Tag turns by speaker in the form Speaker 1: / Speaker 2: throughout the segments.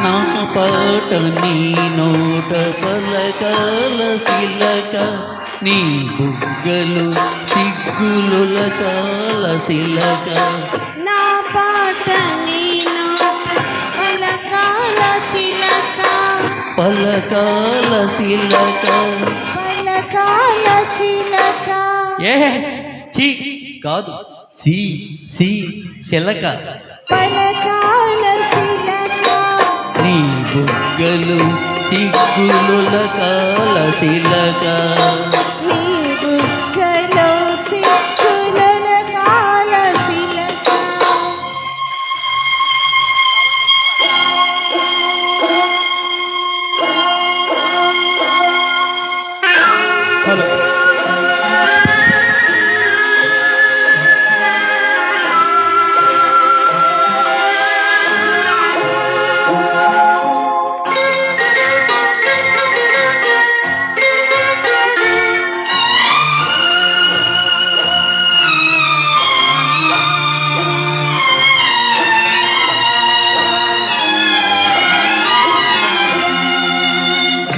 Speaker 1: నా పాట నీ నోట పలకాల శిలక నీ బుగ్గలు సిగ్గులుల కాల శిలక
Speaker 2: నా పాట నీ నోట పలకాల చిలక
Speaker 1: పలకాల శిలక
Speaker 2: పలకాల చిలక
Speaker 1: ఏ చి కాదు సి సి శిలక
Speaker 2: పలకాల శిలక
Speaker 1: నీ బుగ్గలు సిగ్గులుల కాల శిలక
Speaker 2: నీ బుగ్గలో సిగ్గుల కాల శిలక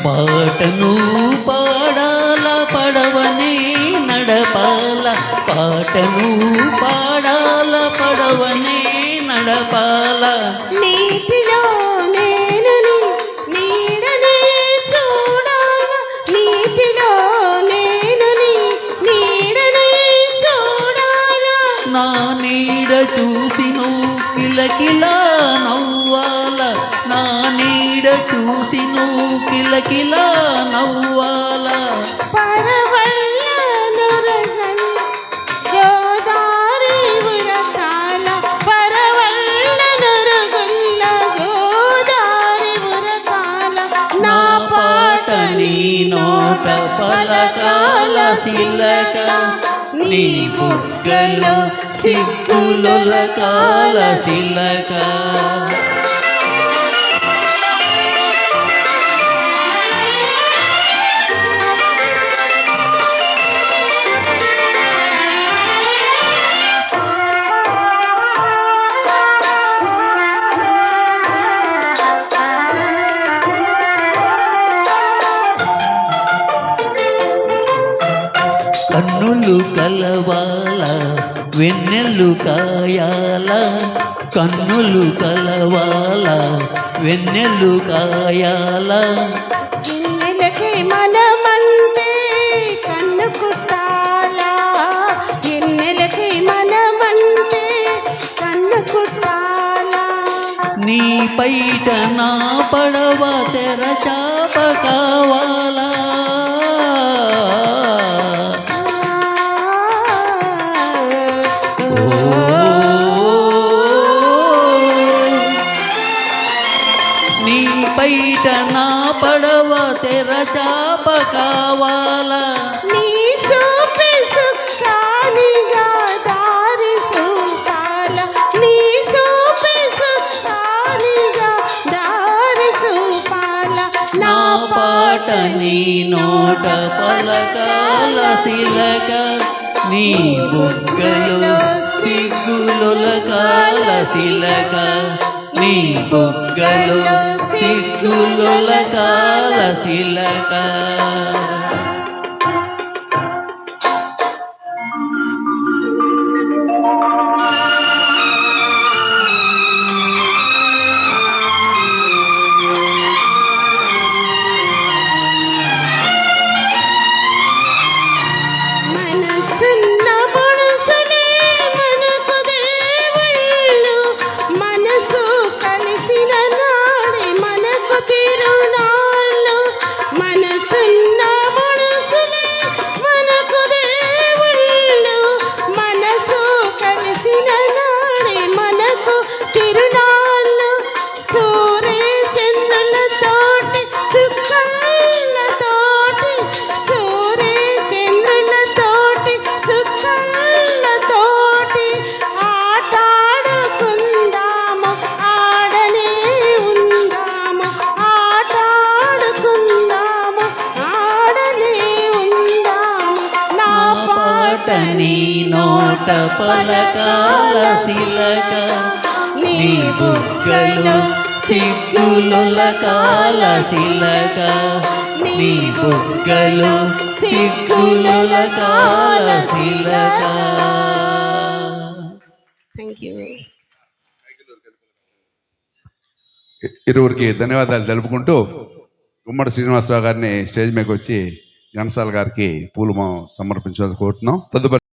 Speaker 1: పాటను పాడాల పడవనే నడపాల పాటను పాడాల పడవనే నడపాల
Speaker 2: నీటిలో నేనని నీడనే చూడాల నీటిలో నేనని నీడనే చూడాల
Speaker 1: నా నీడ చూసి నువ్వు కిలకిలా నవ్వాల నా నీడ చూసి నువ్వు కిలకిలా నవ్వాల
Speaker 2: పరవళ్ళ నురగన్ గోదారి ఉరకాల పరవళ్ళ నురగల్ల గోదారి ఉరకాల
Speaker 1: నా పాట నీ నోట పలకాల శిలక నీ బుగ్గలు సిగ్గులుల కాల శిలక కన్నులు కలవాల వెన్నెల్లు కాయాల కన్నులు కలవాల వెన్నెల్లు కాయాల
Speaker 2: ఎన్నెలకి మనమంటే కన్ను కుట్టాలా ఎన్నెలకి మనమంటే కన్ను కుట్టాలా
Speaker 1: నీ పైట నా పడవ తెర చాప కావాలా నీ పైట నా పడవ తెర చాప కావాలా
Speaker 2: నీ సూపి సుఖానిగా దారి సూపాల నీ సూపి సుఖానిగా దారి సూపాల
Speaker 1: నా పాట నీ నోట పలకాల శిలక నీ బుగ్గలు సిగ్గులుల కాల శిలక నీ బుగ్గలు సిగ్గులుల కాల శిలక
Speaker 2: మనసున్న మనసులే మనకు దేవుళ్ళు మనసు కలిసిన నాడే మనకు తిరునాళ్ళు మనసున్న మనసులే మనకు దేవుళ్ళు మనసు కలిసిన నాడే మనకు తిరునాళ్ళు సూర్యచంద్రులతోటి సుక్కలతోటి సూర్యచంద్రులతోటి సుక్కలతోటి ఆటాడుకుందాము ఆడనే ఉందాము ఆటాడుకుందాము ఆడనే ఉందాము నా
Speaker 1: పాట నీ నోట పలకాల శిలక నీ బుగ్గలు సిగ్గులొలకాల శిలక నీ బుగ్గలు సిగ్గులొలకాల శిలక.
Speaker 2: Thank you.
Speaker 3: ఇరువురికి ధన్యవాదాలు తెలుపుకుంటూ గుమ్మడి శ్రీనివాసరావు గారిని స్టేజ్ మీదకి వచ్చి ఘంటసాల గారికి పూలు సమర్పించాలని కోరుతున్నాం. తదుపరి